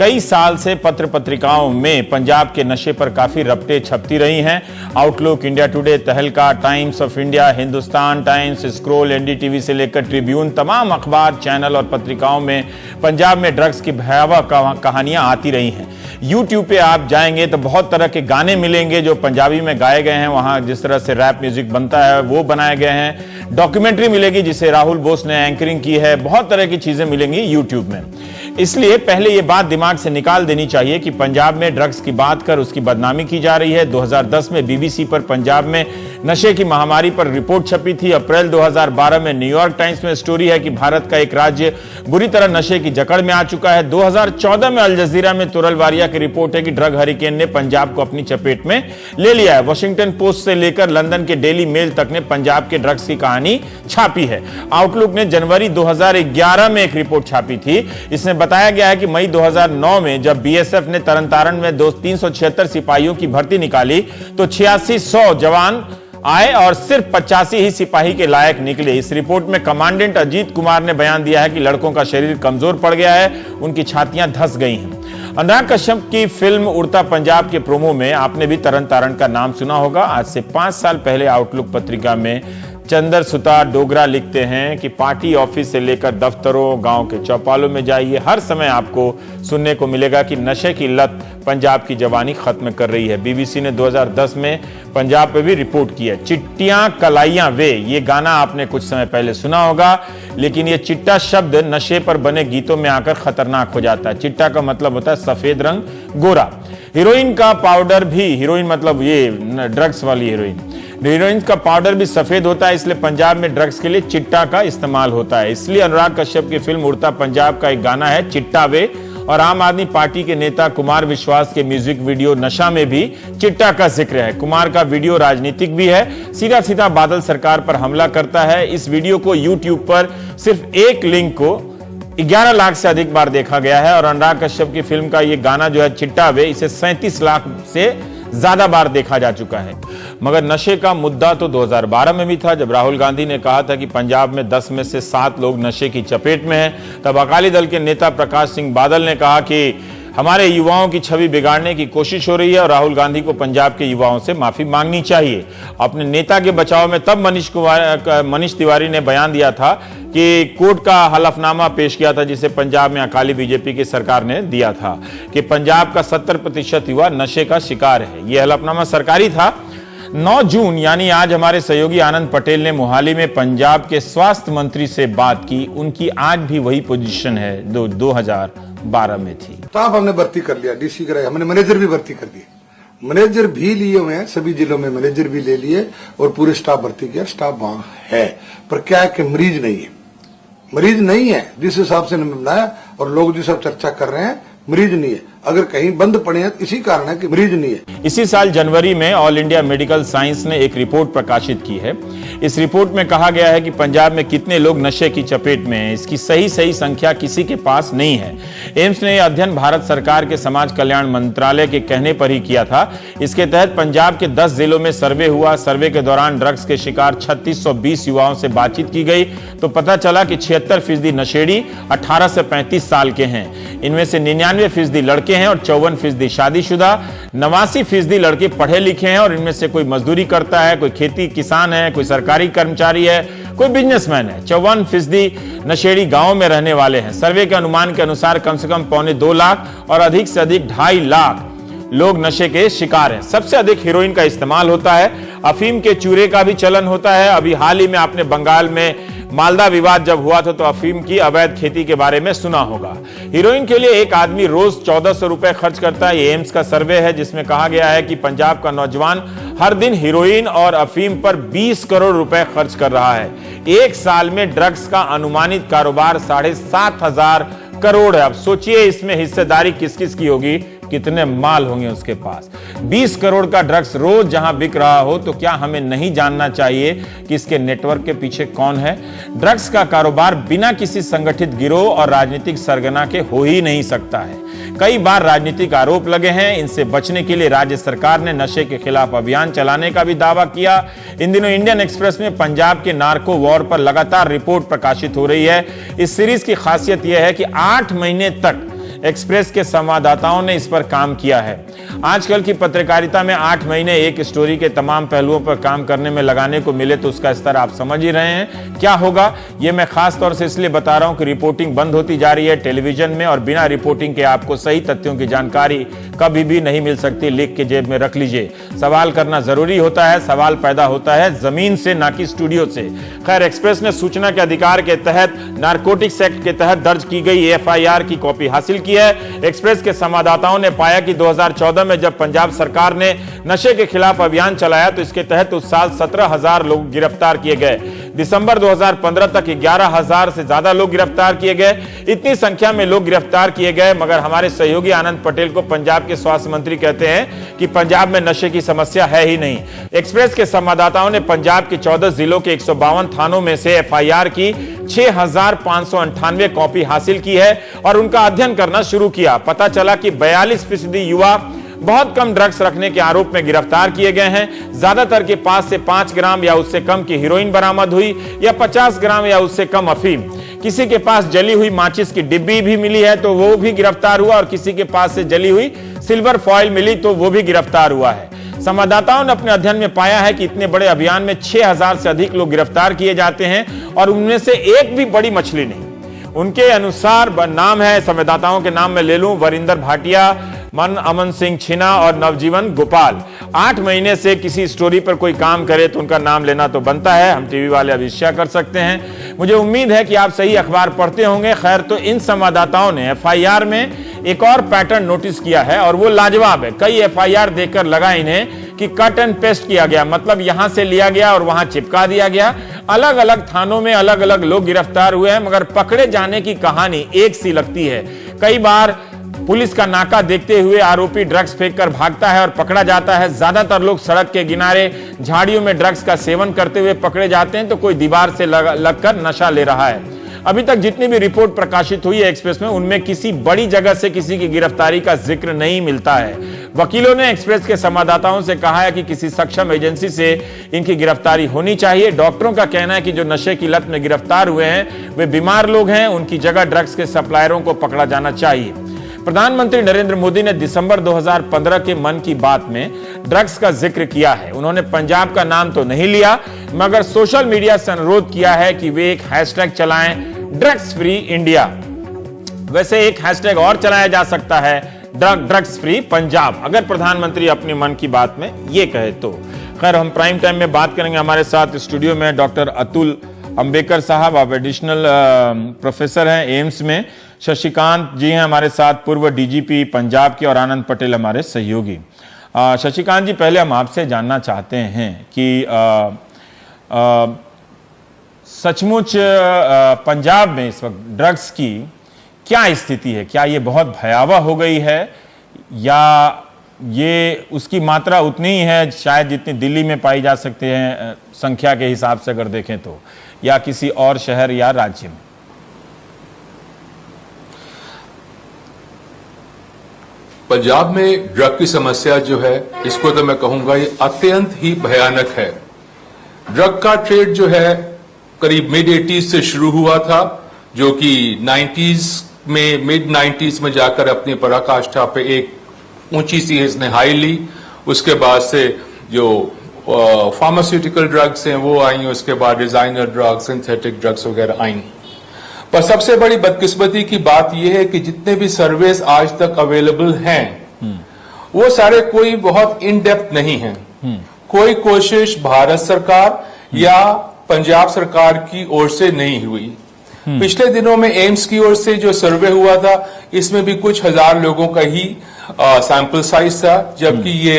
कई साल से पत्र पत्रिकाओं में पंजाब के नशे पर काफी रपटें छपती रही हैं। आउटलुक, इंडिया टुडे, तहलका, times of India, Hindustan times, scroll, NDTV से लेकर ट्रिब्यून, तमाम अखबार, चैनल और पत्रिकाओं में पंजाब में ड्रग्स की भयावह कहानियां आती रही हैं। यूट्यूब पे आप जाएंगे तो बहुत तरह के गाने मिलेंगे जो पंजाबी में गाए गए हैं, वहां जिस तरह से रैप म्यूजिक बनता है वो बनाए गए हैं। डॉक्यूमेंट्री मिलेगी जिसे राहुल बोस ने एंकरिंग की है। बहुत तरह की चीजें मिलेंगी यूट्यूब में। इसलिए पहले ये बात दिमाग से निकाल देनी चाहिए कि पंजाब में ड्रग्स की बात कर उसकी बदनामी की जा रही है। 2010 में बीबीसी पर पंजाब में नशे की महामारी पर रिपोर्ट छपी थी। अप्रैल 2012 में न्यूयॉर्क टाइम्स में स्टोरी है कि भारत का एक राज्य बुरी तरह नशे की जकड़ में आ चुका है। 2014 में अल जजीरा में तुरल वारिया की रिपोर्ट है कि ड्रग हरिकेन ने पंजाब को अपनी चपेट में ले लिया है। वॉशिंगटन पोस्ट से लेकर लंदन के डेली मेल तक ने पंजाब के ड्रग्स की कहानी छापी है। आउटलुक ने जनवरी 2011 में एक रिपोर्ट छापी थी। इसमें बताया गया है कि मई 2009 में जब बीएसएफ ने तरन में 376 सिपाहियों की भर्ती निकाली तो 8600 जवान आए और सिर्फ 85 ही सिपाही के लायक निकले। इस रिपोर्ट में कमांडेंट अजीत कुमार ने बयान दिया है कि लड़कों का शरीर कमजोर पड़ गया है, उनकी छातियां धंस गई हैं। अनुराग कश्यप की फिल्म उड़ता पंजाब के प्रोमो में आपने भी तरन तारण का नाम सुना होगा। आज से 5 साल पहले आउटलुक पत्रिका में चंदर सुता डोगरा लिखते हैं कि पार्टी ऑफिस से लेकर दफ्तरों, गांव के चौपालों में जाइए, हर समय आपको सुनने को मिलेगा कि नशे की लत पंजाब की जवानी खत्म कर रही है। बीबीसी ने 2010 में पंजाब पे भी रिपोर्ट की है। चिट्टियां कलाइयां वे, ये गाना आपने कुछ समय पहले सुना होगा, लेकिन ये चिट्टा शब्द नशे पर बने गीतों में आकर खतरनाक हो जाता है। चिट्टा का मतलब होता है सफेद रंग, गोरा। हीरोइन का पाउडर भी, हीरोइन मतलब ये ड्रग्स वाली हीरोइन का पाउडर भी सफेद होता है, इसलिए पंजाब में ड्रग्स के लिए चिट्टा का इस्तेमाल होता है। इसलिए अनुराग कश्यप की फिल्म उड़ता पंजाब का एक गाना है चिट्टा वे, और आम आदमी पार्टी के नेता कुमार विश्वास के म्यूजिक वीडियो नशा में भी चिट्टा का जिक्र है। कुमार का वीडियो राजनीतिक भी है, सीधा सीधा बादल सरकार पर हमला करता है। इस वीडियो को यूट्यूब पर सिर्फ एक लिंक को 11 लाख से अधिक बार देखा गया है, और अनुराग कश्यप की फिल्म का ये गाना जो है चिट्टा वे, इसे 37 लाख से ज्यादा बार देखा जा चुका है। मगर नशे का मुद्दा तो 2012 में भी था, जब राहुल गांधी ने कहा था कि पंजाब में 10 में से 7 लोग नशे की चपेट में हैं। तब अकाली दल के नेता प्रकाश सिंह बादल ने कहा कि हमारे युवाओं की छवि बिगाड़ने की कोशिश हो रही है और राहुल गांधी को पंजाब के युवाओं से माफी मांगनी चाहिए। अपने नेता के बचाव में तब मनीष तिवारी ने बयान दिया था कि कोर्ट का हलफनामा पेश किया था जिसे पंजाब में अकाली बीजेपी की सरकार ने दिया था कि पंजाब का 70% युवा नशे का शिकार है। यह हलफनामा सरकारी था। 9 जून यानी आज हमारे सहयोगी आनंद पटेल ने मोहाली में पंजाब के स्वास्थ्य मंत्री से बात की। उनकी आज भी वही पोजीशन है जो 2012 में थी। स्टाफ हमने भर्ती कर लिया, डीसी कराया, हमने मैनेजर भी भर्ती कर दिए, मैनेजर भी लिए हुए हैं, सभी जिलों में मैनेजर भी ले लिए और पूरे स्टाफ भर्ती किया। स्टाफ वहां है, पर क्या है कि मरीज नहीं है जिस हिसाब से हमने बनाया, और लोग जो सब चर्चा कर रहे हैं मरीज नहीं है। अगर कहीं बंद पड़े हैं इसी कारण है कि मरीज नहीं है। इसी साल जनवरी में ऑल इंडिया मेडिकल साइंस ने एक रिपोर्ट प्रकाशित की है। इस रिपोर्ट में कहा गया है कि पंजाब में कितने लोग नशे की चपेट में हैं, इसकी सही संख्या किसी के पास नहीं है। एम्स ने यह अध्ययन भारत सरकार के समाज कल्याण मंत्रालय के कहने पर ही किया था। इसके तहत पंजाब के 10 जिलों में सर्वे हुआ। सर्वे के दौरान ड्रग्स के शिकार 3620 युवाओं से बातचीत की गई तो पता चला कि 76% नशेड़ी 18 से 35 साल के हैं। इनमें से 99% लड़के हैं और 54% शादीशुदा। 89% लड़के पढ़े लिखे हैं और इनमें से कोई मजदूरी करता है, कोई खेती किसान है, कोई सरकारी कर्मचारी है, कोई बिजनेसमैन है। 54% नशेड़ी गांव में रहने वाले हैं। सर्वे के अनुमान के अनुसार कम से कम 2.25 लाख और अधिक से अधिक 2.5 लाख लोग नशे के शिकार हैं। सबसे अधिक हीरोइन का इस्तेमाल होता है। अफीम के चूरे का भी चलन होता है। अभी हाल ही में आपने बंगाल में मालदा विवाद जब हुआ था तो अफीम की अवैध खेती के बारे में सुना होगा। हीरोइन के लिए एक आदमी रोज 1400 रुपए खर्च करता है। ये एम्स का सर्वे है जिसमें कहा गया है कि पंजाब का नौजवान हर दिन हीरोइन और अफीम पर 20 करोड़ रुपए खर्च कर रहा है। एक साल में ड्रग्स का अनुमानित कारोबार 7,500 करोड़ है। अब सोचिए इसमें हिस्सेदारी किस किस की होगी, कितने माल होंगे उसके पास। 20 करोड़ का ड्रग्स रोज जहां बिक रहा हो तो क्या हमें नहीं जानना चाहिए कि इसके नेटवर्क के पीछे कौन है? ड्रग्स का कारोबार बिना किसी संगठित गिरोह और राजनीतिक सरगना के हो ही नहीं सकता है। कई बार राजनीतिक आरोप लगे हैं। इनसे बचने के लिए राज्य सरकार ने नशे के खिलाफ अभियान चलाने का भी दावा किया। इन दिनों इंडियन एक्सप्रेस में पंजाब के नार्को वॉर पर लगातार रिपोर्ट प्रकाशित हो रही है। इस सीरीज की खासियत यह है कि 8 महीने तक एक्सप्रेस के संवाददाताओं ने इस पर काम किया है। आजकल की पत्रकारिता में 8 महीने एक स्टोरी के तमाम पहलुओं पर काम करने में लगाने को मिले तो उसका स्तर आप समझ ही रहे हैं क्या होगा। यह मैं खास तौर से इसलिए बता रहा हूं कि रिपोर्टिंग बंद होती जा रही है टेलीविजन में, और बिना रिपोर्टिंग के आपको सही तथ्यों की जानकारी कभी भी नहीं मिल सकती। लिख के जेब में रख लीजिए। सवाल करना जरूरी होता है, सवाल पैदा होता है जमीन से, ना कि स्टूडियो से। खैर, एक्सप्रेस ने सूचना के अधिकार के तहत नारकोटिक्स एक्ट के तहत दर्ज की गई एफआईआर की कॉपी हासिल की है। एक्सप्रेस के संवाददाताओं ने पाया कि 2014 में जब पंजाब सरकार ने नशे के खिलाफ अभियान चलाया तो इसके तहत उस साल 17,000 लोग गिरफ्तार किए गए। दिसंबर 2015 तक 11,000 से ज्यादा लोग गिरफ्तार किए गए। इतनी संख्या में लोग गिरफ्तार किए गए, मगर हमारे सहयोगी आनंद पटेल को पंजाब के स्वास्थ्य मंत्री कहते हैं कि पंजाब में नशे की समस्या है ही नहीं। एक्सप्रेस के संवाददाताओं ने पंजाब के 14 जिलों के 152 थानों में से एफआईआर की 6,598 कॉपी हासिल की है और उनका अध्ययन करना शुरू किया। पता चला कि 42% युवा बहुत कम ड्रग्स रखने के आरोप में गिरफ्तार किए गए हैं। ज्यादातर के पास से 5 ग्राम या उससे कम की हीरोइन बरामद हुई या 50 ग्राम या उससे कम अफीम। किसी के पास जली हुई माचिस की डिब्बी भी मिली है तो वो भी गिरफ्तार हुआ, और किसी के पास से जली हुई सिल्वर फॉइल मिली तो वो भी गिरफ्तार हुआ है। संवाददाताओं ने अपने अध्ययन में पाया है कि इतने बड़े अभियान में 6,000 से अधिक लोग गिरफ्तार किए जाते हैं और उनमें से एक भी बड़ी मछली नहीं। उनके अनुसार नाम है, संवाददाताओं के नाम में ले लूं, वरिंदर भाटिया, मन अमन सिंह छिना और नवजीवन गोपाल। 8 महीने से किसी स्टोरी पर कोई काम करे तो उनका नाम लेना तो बनता है। हम टीवी वाले अविश्या कर सकते हैं। मुझे उम्मीद है कि आप सही अखबार पढ़ते होंगे। खैर, तो इन संवाददाताओं ने एफआईआर में एक और पैटर्न नोटिस किया है और वो लाजवाब है। कई एफआईआर देखकर लगा इन्हें कि कट एंड पेस्ट किया गया, मतलब यहां से लिया गया और वहां चिपका दिया गया। अलग अलग थानों में अलग अलग लोग गिरफ्तार हुए हैं, मगर पकड़े जाने की कहानी एक सी लगती है। कई बार पुलिस का नाका देखते हुए आरोपी ड्रग्स फेंककर भागता है और पकड़ा जाता है। ज्यादातर लोग सड़क के किनारे झाड़ियों में ड्रग्स का सेवन करते हुए पकड़े जाते हैं तो कोई दीवार से लगकर नशा ले रहा है। अभी तक जितनी भी रिपोर्ट प्रकाशित हुई है एक्सप्रेस में, उनमें किसी बड़ी जगह से किसी की गिरफ्तारी का जिक्र नहीं मिलता है। वकीलों ने एक्सप्रेस के संवाददाताओं से कहा है कि किसी सक्षम एजेंसी से इनकी गिरफ्तारी होनी चाहिए। डॉक्टरों का कहना है कि जो नशे की लत में गिरफ्तार हुए हैं वे बीमार लोग हैं, उनकी जगह ड्रग्स के सप्लायरों को पकड़ा जाना चाहिए। प्रधानमंत्री नरेंद्र मोदी ने दिसंबर 2015 के मन की बात में ड्रग्स का जिक्र किया है। उन्होंने पंजाब का नाम तो नहीं लिया, मगर सोशल मीडिया से अनुरोध किया है कि वे एक हैशटैग चलाएं, ड्रग्स फ्री इंडिया। वैसे एक हैशटैग और चलाया जा सकता है, ड्रग्स फ्री पंजाब, अगर प्रधानमंत्री अपने मन की बात में ये कहे तो। खैर, हम प्राइम टाइम में बात करेंगे। हमारे साथ स्टूडियो में डॉक्टर अतुल अंबेकर साहब, आप एडिशनल प्रोफेसर हैं एम्स में। शशिकांत जी हैं हमारे साथ, पूर्व डीजीपी पंजाब के, और आनंद पटेल हमारे सहयोगी। शशिकांत जी, पहले हम आपसे जानना चाहते हैं कि सचमुच पंजाब में इस वक्त ड्रग्स की क्या स्थिति है? क्या ये बहुत भयावह हो गई है या ये उसकी मात्रा उतनी ही है शायद जितनी दिल्ली में पाई जा सकती है संख्या के हिसाब से अगर देखें तो, या किसी और शहर या राज्य में? पंजाब में ड्रग की समस्या जो है, इसको तो मैं कहूंगा ये अत्यंत ही भयानक है। ड्रग का ट्रेड जो है करीब मिड 80s से शुरू हुआ था, जो कि 90s में, मिड 90s में जाकर अपनी पराकाष्ठा पे एक ऊंची सी इसने हाई ली। उसके बाद से जो फार्मास्यूटिकल ड्रग्स हैं वो आई, उसके बाद डिजाइनर ड्रग्स, सिंथेटिक ड्रग्स वगैरह आई। पर सबसे बड़ी बदकिस्मती की बात यह है कि जितने भी सर्वेस आज तक अवेलेबल हैं वो सारे कोई बहुत इन डेप्थ नहीं है। कोई कोशिश भारत सरकार या पंजाब सरकार की ओर से नहीं हुई। पिछले दिनों में एम्स की ओर से जो सर्वे हुआ था, इसमें भी कुछ हजार लोगों का ही सैंपल साइज था, जबकि ये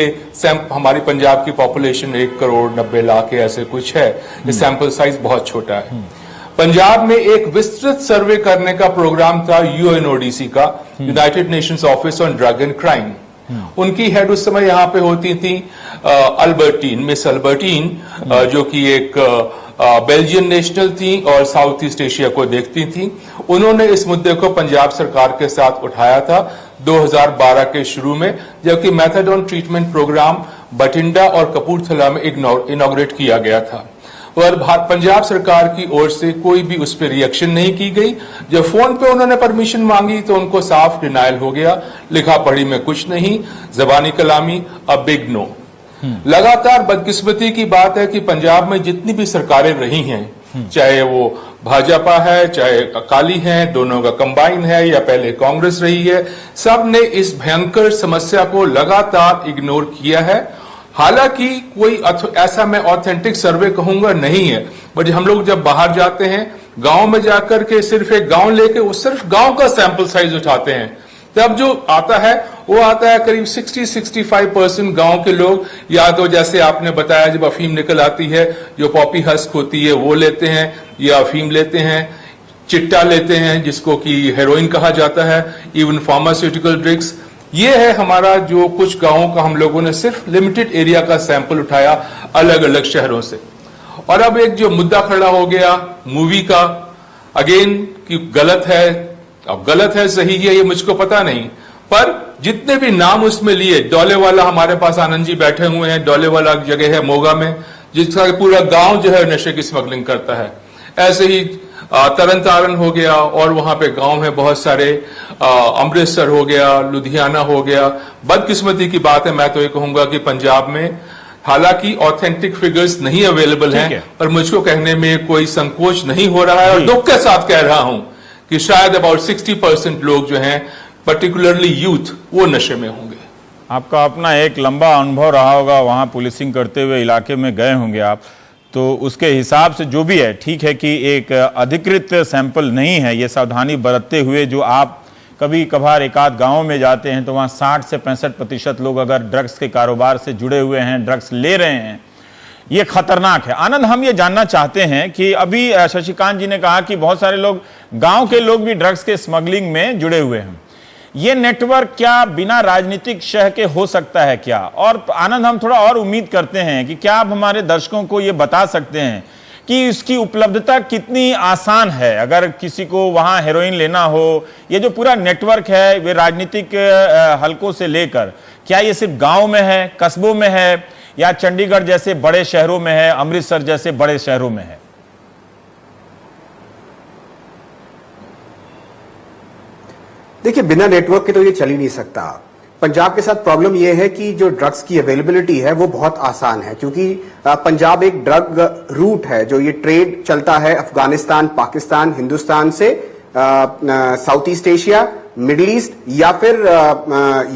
हमारी पंजाब की पॉपुलेशन 1,90,00,000 ऐसे कुछ है। ये सैंपल साइज बहुत छोटा है। पंजाब में एक विस्तृत सर्वे करने का प्रोग्राम था यूएनओडीसी का, United Nations office on drug and crime. उनकी हेड उस समय यहां पे होती थी अल्बर्टीन, मिस अल्बर्टीन, जो कि एक बेल्जियन नेशनल थी और साउथ ईस्ट एशिया को देखती थी। उन्होंने इस मुद्दे को पंजाब सरकार के साथ उठाया था 2012 के शुरू में, जबकि मैथाडोन ट्रीटमेंट प्रोग्राम बठिंडा और कपूरथला में इनॉग्रेट किया गया था। और पंजाब सरकार की ओर से कोई भी उस पर रिएक्शन नहीं की गई। जब फोन पे उन्होंने परमिशन मांगी तो उनको साफ डिनायल हो गया, लिखा पढ़ी में कुछ नहीं, जबानी कलामी, अ बिग नो। लगातार बदकिस्मती की बात है कि पंजाब में जितनी भी सरकारें रही हैं, चाहे वो भाजपा है चाहे अकाली है, दोनों का कंबाइन है या पहले कांग्रेस रही है, सब ने इस भयंकर समस्या को लगातार इग्नोर किया है। हालांकि कोई ऐसा मैं ऑथेंटिक सर्वे कहूंगा नहीं है, बट हम लोग जब बाहर जाते हैं, गांव में जाकर के सिर्फ एक गांव लेके वो सिर्फ गांव का सैंपल साइज उठाते हैं, तब जो आता है वो आता है करीब 60-65% गांव के लोग या तो जैसे आपने बताया जब अफीम निकल आती है, जो पॉपी हस्क होती है वो लेते हैं, या अफीम लेते हैं, चिट्टा लेते हैं जिसको कि हेरोइन कहा जाता है, इवन फार्मास्यूटिकल ड्रग्स। ये है हमारा जो कुछ गांवों का हम लोगों ने सिर्फ लिमिटेड एरिया का सैंपल उठाया अलग अलग शहरों से। और अब एक जो मुद्दा खड़ा हो गया मूवी का, अगेन कि गलत है, अब गलत है सही है ये मुझको पता नहीं, पर जितने भी नाम उसमें लिए, डोले वाला हमारे पास आनंद जी बैठे हुए हैं, डोले वाला जगह है मोगा में जिसका पूरा गांव जो है नशे की स्मगलिंग करता है। ऐसे ही तरन तारण हो गया और वहां पे गांव है बहुत सारे, अमृतसर हो गया, लुधियाना हो गया। बदकिस्मती की बात है, मैं तो ये कहूंगा कि पंजाब में हालांकि ऑथेंटिक फिगर्स नहीं अवेलेबल हैं, पर मुझको कहने में कोई संकोच नहीं हो रहा है और दुख के साथ कह रहा हूं कि शायद अबाउट 60% लोग जो हैं पर्टिकुलरली यूथ वो नशे में होंगे। आपका अपना एक लंबा अनुभव रहा होगा, वहां पुलिसिंग करते हुए इलाके में गए होंगे आप, तो उसके हिसाब से जो भी है ठीक है कि एक अधिकृत सैंपल नहीं है, ये सावधानी बरतते हुए जो आप कभी कभार एक आध गाँव में जाते हैं तो वहाँ 60 से 65% लोग अगर ड्रग्स के कारोबार से जुड़े हुए हैं, ड्रग्स ले रहे हैं, ये खतरनाक है। आनंद, हम ये जानना चाहते हैं कि अभी शशिकांत जी ने कहा कि बहुत सारे लोग, गांव के लोग भी ड्रग्स के स्मगलिंग में जुड़े हुए हैं, ये नेटवर्क क्या बिना राजनीतिक शह के हो सकता है क्या? और आनंद, हम थोड़ा और उम्मीद करते हैं कि क्या आप हमारे दर्शकों को ये बता सकते हैं कि इसकी उपलब्धता कितनी आसान है? अगर किसी को वहां हेरोइन लेना हो, ये जो पूरा नेटवर्क है वे राजनीतिक हलकों से लेकर, क्या ये सिर्फ गांव में है, कस्बों में है, या चंडीगढ़ जैसे बड़े शहरों में है, अमृतसर जैसे बड़े शहरों में है? देखिए, बिना नेटवर्क के तो ये चल ही नहीं सकता। पंजाब के साथ प्रॉब्लम ये है कि जो ड्रग्स की अवेलेबिलिटी है वो बहुत आसान है, क्योंकि पंजाब एक ड्रग रूट है, जो ये ट्रेड चलता है अफगानिस्तान, पाकिस्तान, हिंदुस्तान से south east Asia, middle east या फिर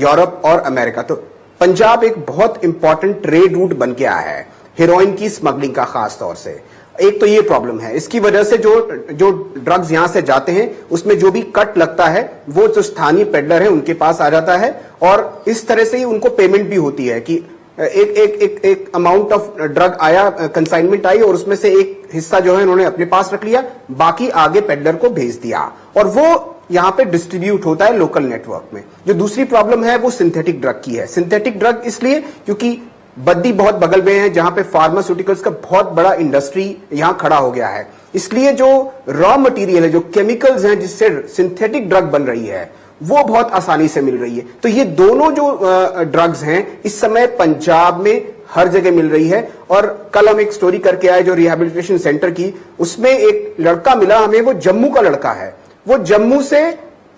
यूरोप और अमेरिका। तो पंजाब एक बहुत इंपॉर्टेंट ट्रेड रूट बन के आया है हेरोइन की स्मगलिंग का, खास तौर से। एक तो ये प्रॉब्लम है, इसकी वजह से जो ड्रग्स यहां से जाते हैं उसमें जो भी कट लगता है वो जो स्थानीय पेडलर है उनके पास आ जाता है, और इस तरह से ही उनको पेमेंट भी होती है कि एक अमाउंट ऑफ ड्रग आया, कंसाइनमेंट आई, और उसमें से एक हिस्सा जो है उन्होंने अपने पास रख लिया, बाकी आगे पेडलर को भेज दिया, और वो यहां पे डिस्ट्रीब्यूट होता है लोकल नेटवर्क में। जो दूसरी प्रॉब्लम है वो सिंथेटिक ड्रग की है। सिंथेटिक ड्रग इसलिए क्योंकि बद्दी बहुत बगल में है, जहां पे फार्मास्यूटिकल्स का बहुत बड़ा इंडस्ट्री यहां खड़ा हो गया है, इसलिए जो रॉ मटेरियल है, जो केमिकल्स हैं जिससे सिंथेटिक ड्रग बन रही है, वो बहुत आसानी से मिल रही है। तो ये दोनों जो ड्रग्स हैं इस समय पंजाब में हर जगह मिल रही है। और कल हम एक स्टोरी करके आए जो रिहैबिलिटेशन सेंटर की, उसमें एक लड़का मिला हमें, वो जम्मू का लड़का है, वो जम्मू से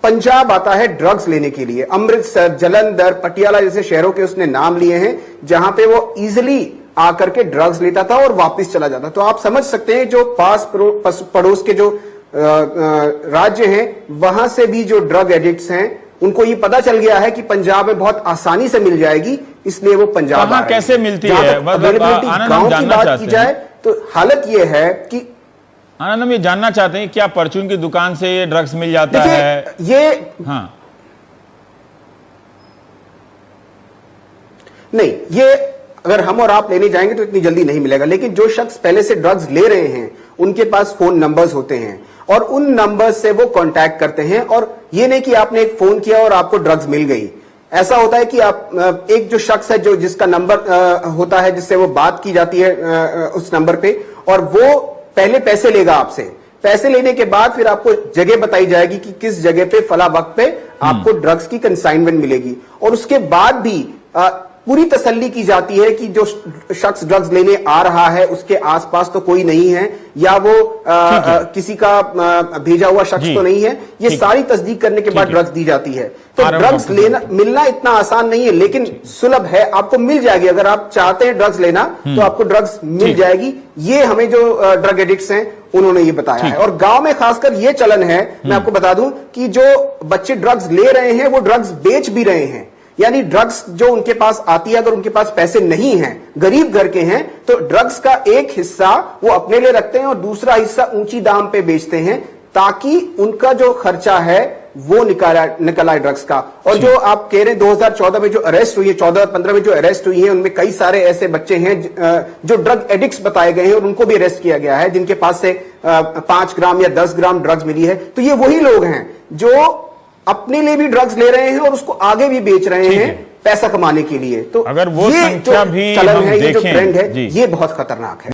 पंजाब आता है ड्रग्स लेने के लिए। अमृतसर, जलंधर, पटियाला जैसे शहरों के उसने नाम लिए हैं जहां पे वो इजिली आकर के ड्रग्स लेता था और वापस चला जाता। तो आप समझ सकते हैं जो पास पड़ोस के जो राज्य हैं वहां से भी जो ड्रग एडिक्ट्स हैं उनको ये पता चल गया है कि पंजाब में बहुत आसानी से मिल जाएगी, इसलिए वो पंजाब कहां कैसे मिलती है? गांव की बात की जाए तो हालत ये है कि आनंद, हम ये जानना चाहते हैं क्या परचून की दुकान से ये ड्रग्स मिल जाता है? ये हाँ, नहीं, ये अगर हम और आप लेने जाएंगे तो इतनी जल्दी नहीं मिलेगा, लेकिन जो शख्स पहले से ड्रग्स ले रहे हैं उनके पास फोन नंबर्स होते हैं और उन नंबर्स से वो कांटेक्ट करते हैं। और ये नहीं कि आपने एक फोन किया और आपको ड्रग्स मिल गई। ऐसा होता है कि आप एक जो शख्स है जो जिसका नंबर होता है जिससे वो बात की जाती है उस नंबर पे, और वो पहले पैसे लेगा आपसे। पैसे लेने के बाद फिर आपको जगह बताई जाएगी कि किस जगह पे फला वक्त पे आपको ड्रग्स की कंसाइनमेंट मिलेगी। और उसके बाद भी पूरी तसल्ली की जाती है कि जो शख्स ड्रग्स लेने आ रहा है उसके आसपास तो कोई नहीं है, या वो किसी का भेजा हुआ शख्स जी। तो नहीं है। ये सारी तस्दीक करने के बाद ड्रग्स दी जाती है। तो ड्रग्स लेना मिलना इतना आसान नहीं है, लेकिन सुलभ है, आपको मिल जाएगी। अगर आप चाहते हैं ड्रग्स लेना तो आपको ड्रग्स मिल जाएगी। ये हमें जो ड्रग एडिक्ट्स हैं उन्होंने ये बताया है। और गांव में खासकर ये चलन है, मैं आपको बता दूं कि जो बच्चे ड्रग्स ले रहे हैं वो ड्रग्स बेच भी रहे हैं। यानी ड्रग्स जो उनके पास आती है, अगर उनके पास पैसे नहीं हैं, गरीब घर के हैं, तो ड्रग्स का एक हिस्सा वो अपने लिए रखते हैं और दूसरा हिस्सा ऊंची दाम पे बेचते हैं, ताकि उनका जो खर्चा है वो निकल आए ड्रग्स का। और जो आप कह रहे हैं 2014 में जो अरेस्ट हुई है, 14-15 में जो अरेस्ट हुई है, उनमें कई सारे ऐसे बच्चे हैं जो ड्रग एडिक्ट्स बताए गए हैं और उनको भी अरेस्ट किया गया है, जिनके पास से 5 ग्राम या 10 ग्राम ड्रग्स मिली है। तो ये वही लोग हैं जो अपने लिए भी ड्रग्स ले रहे हैं और उसको आगे भी बेच रहे हैं पैसा कमाने के लिए। तो अगर वो ये संख्या जो भी चलन हम है, ये जो देखें, ट्रेंड है, जी। ये बहुत खतरनाक है।